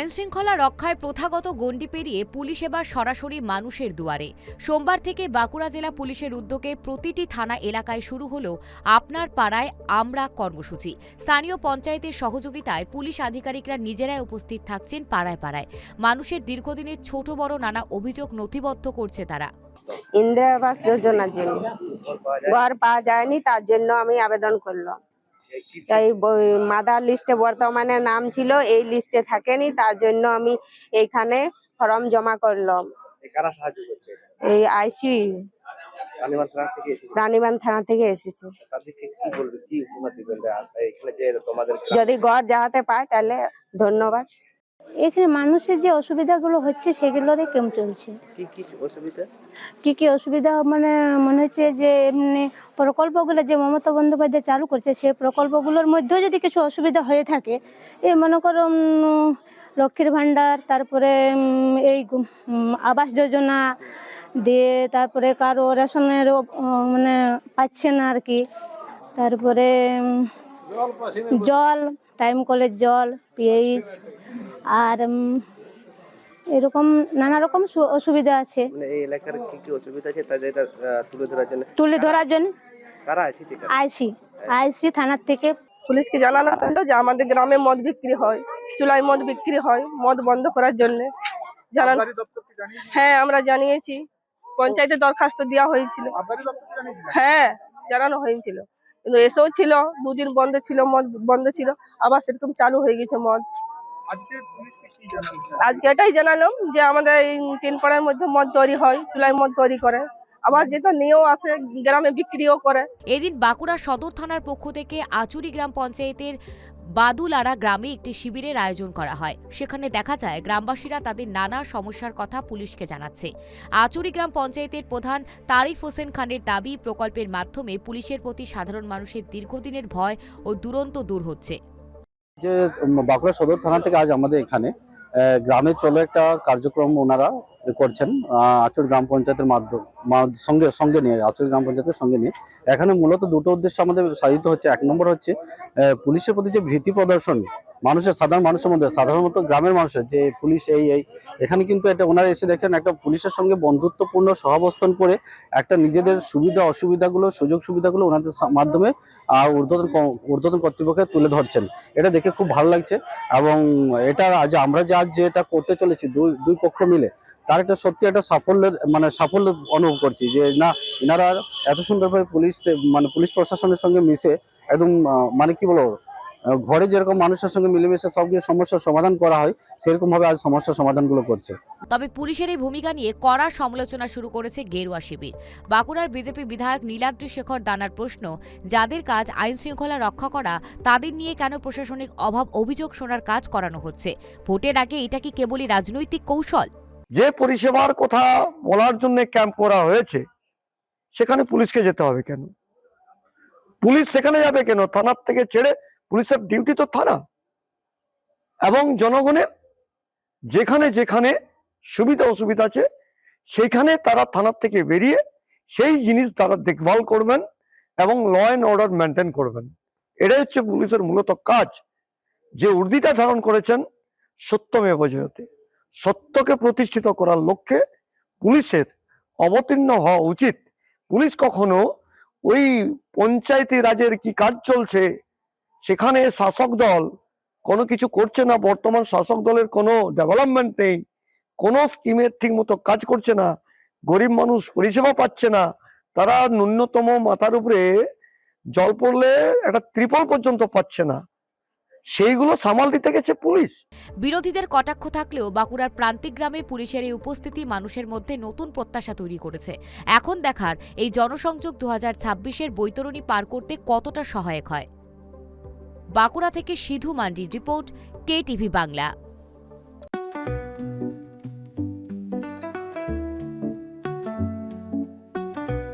আইন শৃঙ্খলা রক্ষায় প্রথাগত গণ্ডি পেরিয়ে পুলিশ এবার সরাসরি মানুষের দুয়ারে। সোমবার থেকে বাঁকুড়া জেলা পুলিশের উদ্যোগে প্রতিটি থানা এলাকায় শুরু হলো আপনার পাড়ায় আমরা কর্মসূচি। স্থানীয় পঞ্চায়েতের সহযোগিতায় পুলিশ আধিকারিকরা নিজেরাই উপস্থিত থাকছেন পাড়ায় পাড়ায়। মানুষের দীর্ঘদিনের ছোট বড় নানা অভিযোগ নথিবদ্ধ করছে তারা। ইন্দিরা আবাস যোজনার জন্য ঘর পাওয়া যায়নি, তার জন্য আমি আবেদন করলাম। তাই মাদার লিস্টে বর্তমানে নাম ছিল, এই লিস্টে থাকেনি, তার জন্য আমি এইখানে ফর্ম জমা করলাম। এই আইসি রানীবান থানা থেকে এসেছে। যদি ঘর যাহাতে পায় তাহলে ধন্যবাদ। এখানে মানুষের যে অসুবিধাগুলো হচ্ছে সেগুলোরই কেমন চলছে। কি কি অসুবিধা মানে মনে হচ্ছে যে এমনি প্রকল্পগুলো যে মমতা বন্দ্যোপাধ্যায় চালু করছে সেই প্রকল্পগুলোর মধ্যেও যদি কিছু অসুবিধা হয়ে থাকে, এই মনে করো লক্ষ্মীর ভাণ্ডার, তারপরে এই আবাস যোজনা দিয়ে, তারপরে কারো রেশনের মানে পাচ্ছে না আর কি, তারপরে জল, টাইম কলের জল, পিএইচ, আর এরকম নানা রকম অসুবিধা আছে। এই এলাকার কি কি অসুবিধা আছে তা তুলে ধরার জন্য কারা এসেছে? আইসি থানার থেকে পুলিশকে জানানো হলো যে আমাদের গ্রামে মদ বিক্রি হয়, চুলায় মদ বিক্রি হয়, মদ বন্ধ করার জন্য জানানো। হ্যাঁ, আমরা জানিয়েছি, পঞ্চায়েতে দরখাস্ত দেওয়া হয়েছিল। হ্যাঁ, জানানো হয়েছিল, কিন্তু এসেও ছিল, দুদিন বন্ধ ছিল, মদ বন্ধ ছিল, আবার সেরকম চালু হয়ে গেছে মদ। আজকে এটাই জানালাম যে আমাদের এই 3 পাড়ার মধ্যে মদ তৈরি হয়, চুলায় মদ তৈরি করে, আবার যেটা নিয়েও আসে গ্রামে বিক্রিও করে। এদিন বাঁকুড়া সদর থানার পক্ষ থেকে আচুরি গ্রাম পঞ্চায়েতের বাদুলারা গ্রামে একটি শিবিরের আয়োজন করা হয়। সেখানে দেখা যায় গ্রামবাসীরা তাদের নানা সমস্যার কথা পুলিশকে জানাচ্ছে। আচুরি গ্রাম পঞ্চায়েতের প্রধান তারিফ হোসেন খানের দাবি, প্রকল্পের মাধ্যমে পুলিশের প্রতি সাধারণ মানুষের দীর্ঘদিনের ভয় ও দুরন্ত দূর হচ্ছে। যে বাঁকুড়া সদর থানা থেকে আজ আমাদের এখানে গ্রামে চলো একটা কার্যক্রম ওনারা করছেন আচুর গ্রাম পঞ্চায়েতের সঙ্গে নিয়ে, আচুর গ্রাম পঞ্চায়েতের সঙ্গে নিয়ে। এখানে মূলত দুটো উদ্দেশ্য আমাদের সাধিত হচ্ছে। এক নম্বর হচ্ছে পুলিশের প্রতি যে ভীতি প্রদর্শন সাধারণ মানুষের মধ্যে, সাধারণত গ্রামের মানুষের যে পুলিশ এখানে কিন্তু এটা ওনারা এসে দেখছেন একটা পুলিশের সঙ্গে বন্ধুত্বপূর্ণ সহাবস্থান করে একটা নিজেদের সুবিধা অসুবিধাগুলো, সুযোগ সুবিধাগুলো ওনাদের মাধ্যমে ঊর্ধ্বতন কর্তৃপক্ষকে তুলে ধরছেন। এটা দেখে খুব ভালো লাগছে। এবং এটা আজ আমরা যেটা করতে চলেছি দুই পক্ষ মিলে, তার একটা সত্যি একটা সাফল্য অনুভব করছি যে না, এনারা এত সুন্দরভাবে পুলিশ প্রশাসনের সঙ্গে মিশে একদম কি বলবো, ঘরে যেরকম মানুষের সঙ্গে মিলেমিশে সব সমস্যার সমাধান করা হয়, সেরকম ভাবে আজ সমস্যার সমাধানগুলো করছে। তবে পুলিশের এই ভূমিকা নিয়ে কড়া সমালোচনা শুরু করেছে গেরুয়া শিবির। বাঁকুড়ার বিজেপি বিধায়ক নীলাদ্রি শেখর দানার প্রশ্ন, যাদের কাজ আইন শৃঙ্খলা রক্ষা করা, তাদের নিয়ে কেন প্রশাসনিক অভিযোগ শোনার কাজ করানো হচ্ছে? ভোটের আগে এটা কি কেবলই রাজনৈতিক কৌশল? যে পরিষেবার কথা বলার জন্য ক্যাম্প করা হয়েছে, সেখানে পুলিশকে যেতে হবে কেন? পুলিশ সেখানে যাবে কেন? থানার থেকে ছেড়ে পুলিশের ডিউটি তো থানা। এবং জনগণের যেখানে যেখানে সুবিধা অসুবিধা আছে সেখানে তারা থানার থেকে বেরিয়ে সেই জিনিস তারা দেখভাল করবেন এবং ল অ্যান্ড অর্ডার মেনটেন করবেন। এটাই হচ্ছে পুলিশের মূলত কাজ। যে উর্দিটা ধারণ করেছেন সত্যমেব জয়তে, সত্যকে প্রতিষ্ঠিত করার লক্ষ্যে পুলিশের অবতীর্ণ হওয়া উচিত। পুলিশ কখনো ওই পঞ্চায়েতি রাজের কি কাজ চলছে সেখানে শাসক দল কোনো কিছু করছে না, বর্তমান শাসক দলের কোনো ডেভেলপমেন্ট নেই, কোনো স্কিমের ঠিক মতো কাজ করছে না, গরিব মানুষ পরিষেবা পাচ্ছে না, তারা ন্যূনতম মাথার উপরে জল পড়লে একটা ত্রিপল পর্যন্ত পাচ্ছে না, সেইগুলো সামাল দিতে গেছে পুলিশ। বিরোধীদের কটাক্ষ থাকলেও বাঁকুড়ার প্রান্তিক গ্রামে পুলিশের এই উপস্থিতি মানুষের মধ্যে নতুন প্রত্যাশা তৈরি করেছে। এখন দেখার এই জনসংযোগ 2026-এর বৈতরণী পার করতে কতটা সহায়ক হয়। বাঁকুড়া থেকে সিধু মান্ডির রিপোর্ট, KTV বাংলা।